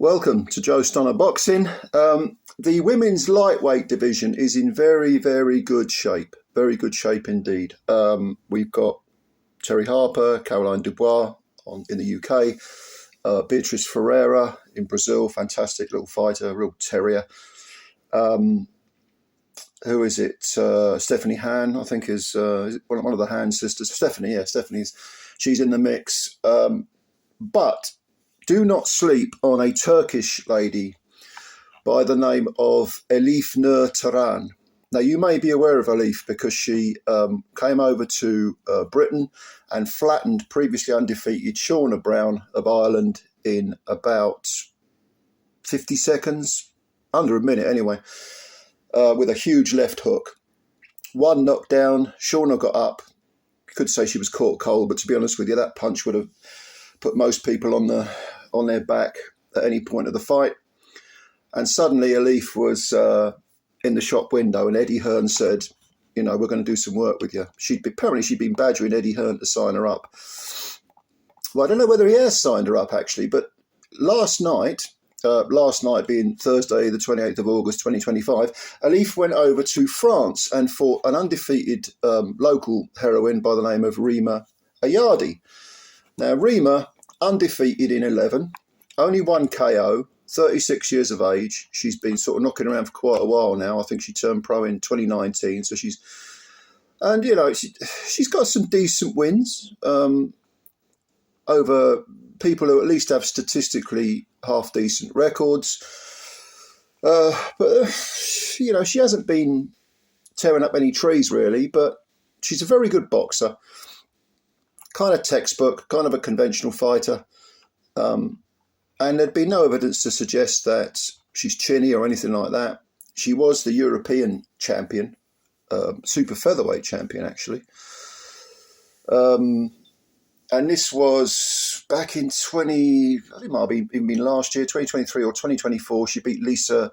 Welcome to Joe Stunner Boxing. The women's lightweight division is in very, very good shape. Very good shape indeed. We've got Terry Harper, Caroline Dubois in the UK, Beatriz Ferreira in Brazil, fantastic little fighter, real terrier. Who is it? Stephanie Han, I think, is one of the Han sisters. Stephanie's. She's in the mix. But do not sleep on a Turkish lady by the name of Elif Nur Turhan. Now, you may be aware of Elif because she came over to Britain and flattened previously undefeated Shauna Browne of Ireland in about 50 seconds, under a minute anyway, with a huge left hook. One knockdown, Shauna got up. You could say she was caught cold, but to be honest with you, that punch would have put most people on their back at any point of the fight. And suddenly Elif was in the shop window, and Eddie Hearn said, "You know, we're going to do some work with you." Apparently she'd been badgering Eddie Hearn to sign her up. Well, I don't know whether he has signed her up actually, but last night being Thursday, the 28th of August, 2025, Elif went over to France and fought an undefeated local heroine by the name of Rima Ayadi. Now, Rima, undefeated in 11, only one KO, 36 years of age. She's been sort of knocking around for quite a while now. I think she turned pro in 2019. So she's got some decent wins over people who at least have statistically half decent records. But she hasn't been tearing up any trees really, but she's a very good boxer. Kind of textbook, kind of a conventional fighter. And there'd be no evidence to suggest that she's chinny or anything like that. She was the European champion, super featherweight champion, actually. And this was back in it might have even been last year, 2023 or 2024. She beat Lisa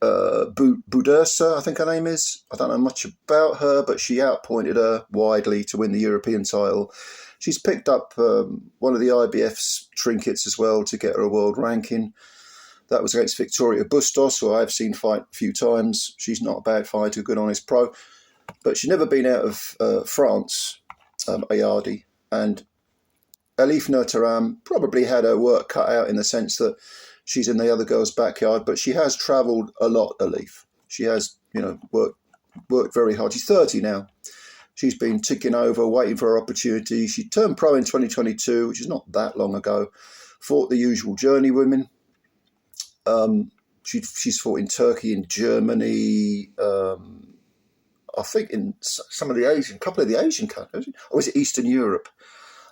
Budersa, I think her name is. I don't know much about her, but she outpointed her widely to win the European title. She's picked up one of the IBF's trinkets as well to get her a world ranking. That was against Victoria Bustos, who I've seen fight a few times. She's not a bad fighter, good honest pro. But she's never been out of France, Ayadi. And Elif Nur Turhan probably had her work cut out in the sense that she's in the other girl's backyard, but she has travelled a lot, Elif. She has, worked very hard. She's 30 now. She's been ticking over, waiting for her opportunity. She turned pro in 2022, which is not that long ago. Fought the usual journey women. She's fought in Turkey, in Germany, I think in couple of the Asian countries. Or is it Eastern Europe?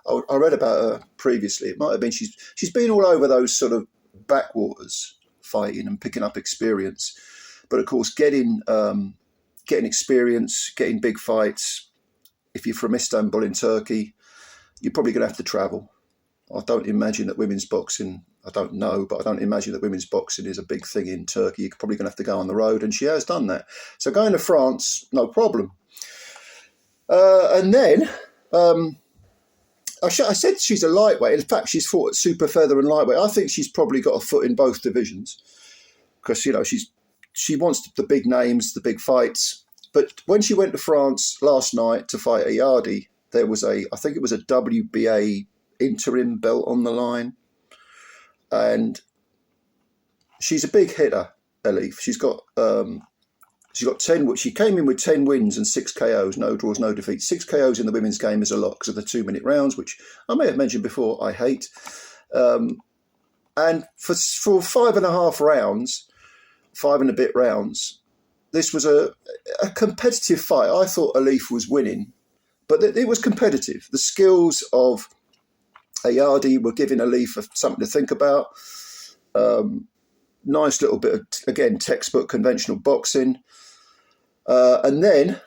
I read about her previously. It might have been she's been all over those sort of backwaters fighting and picking up experience. But of course, getting experience, getting big fights. If you're from Istanbul in Turkey, you're probably going to have to travel. I don't imagine that women's boxing, I don't know, but I don't imagine that women's boxing is a big thing in Turkey. You're probably going to have to go on the road, and she has done that. So going to France, no problem. And then, I said she's a lightweight. In fact, she's fought at super feather and lightweight. I think she's probably got a foot in both divisions because, she wants the big names, the big fights. But when she went to France last night to fight Ayadi, there was I think it was a WBA interim belt on the line. And she's a big hitter, Elif. She's got 10. She came in with 10 wins and 6 KOs, no draws, no defeats. 6 KOs in the women's game is a lot because of the 2-minute rounds, which I may have mentioned before, I hate. And for 5.5 rounds, 5 and a bit rounds, this was a competitive fight. I thought Elif was winning, but it was competitive. The skills of Ayadi were giving Elif something to think about. Nice little bit of, again, textbook conventional boxing. And then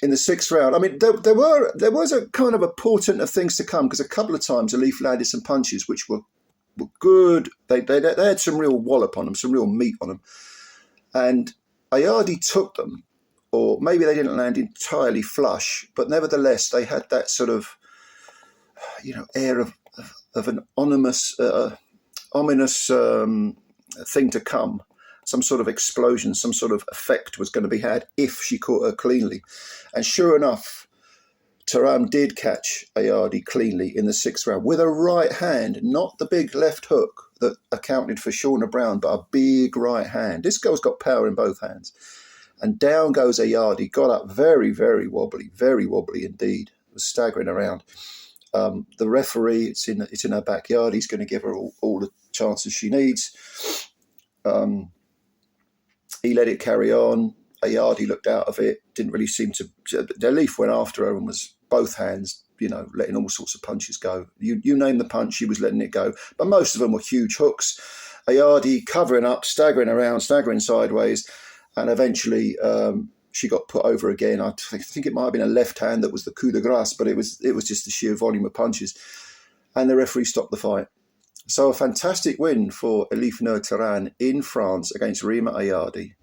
in the 6th round, I mean, there was a kind of a portent of things to come because a couple of times Elif landed some punches which were good. They had some real wallop on them, some real meat on them. And Ayadi took them, or maybe they didn't land entirely flush, but nevertheless they had that sort of, air of an ominous thing to come. Some sort of explosion, some sort of effect was going to be had if she caught her cleanly. And sure enough, Turhan did catch Ayadi cleanly in the 6th round with a right hand, not the big left hook that accounted for Shauna Browne, but a big right hand. This girl's got power in both hands. And down goes Ayadi, got up very, very wobbly indeed. Was staggering around. The referee, it's in her backyard. He's going to give her all the chances she needs. He let it carry on. Ayadi looked out of it. Didn't really seem to. Elif went after her and was both hands, letting all sorts of punches go. You name the punch, she was letting it go. But most of them were huge hooks. Ayadi covering up, staggering around, staggering sideways, and eventually she got put over again. I think it might have been a left hand that was the coup de grace, but it was just the sheer volume of punches. And the referee stopped the fight. So a fantastic win for Elif Nur Turhan in France against Rima Ayadi.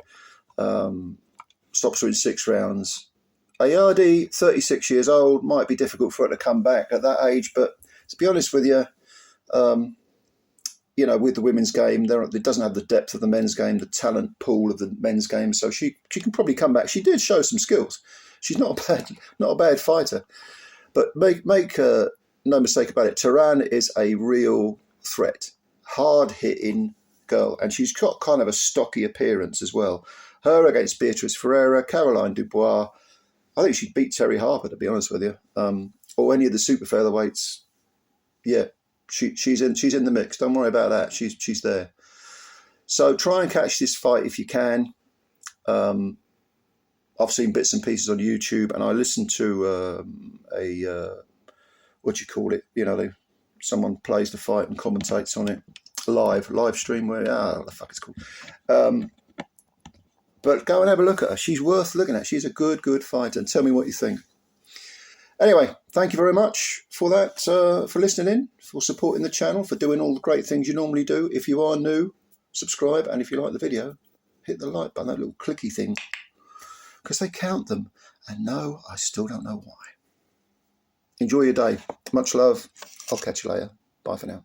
Stops her in 6 rounds. Ayadi, 36 years old, might be difficult for her to come back at that age, but to be honest with you, with the women's game, it doesn't have the depth of the men's game, the talent pool of the men's game, so she can probably come back. She did show some skills. She's not a bad fighter, but make no mistake about it, Turhan is a real threat, hard-hitting girl, and she's got kind of a stocky appearance as well. Her against Beatrice Ferreira, Caroline Dubois. I think she'd beat Terry Harper, to be honest with you, or any of the super featherweights. Yeah, she's in the mix. Don't worry about that. She's there. So try and catch this fight if you can. I've seen bits and pieces on YouTube, and I listened to someone plays the fight and commentates on it live stream. What the fuck it's called. But go and have a look at her. She's worth looking at. She's a good fighter. And tell me what you think. Anyway, thank you very much for that, for listening in, for supporting the channel, for doing all the great things you normally do. If you are new, subscribe. And if you like the video, hit the like button, that little clicky thing, because they count them. And no, I still don't know why. Enjoy your day. Much love. I'll catch you later. Bye for now.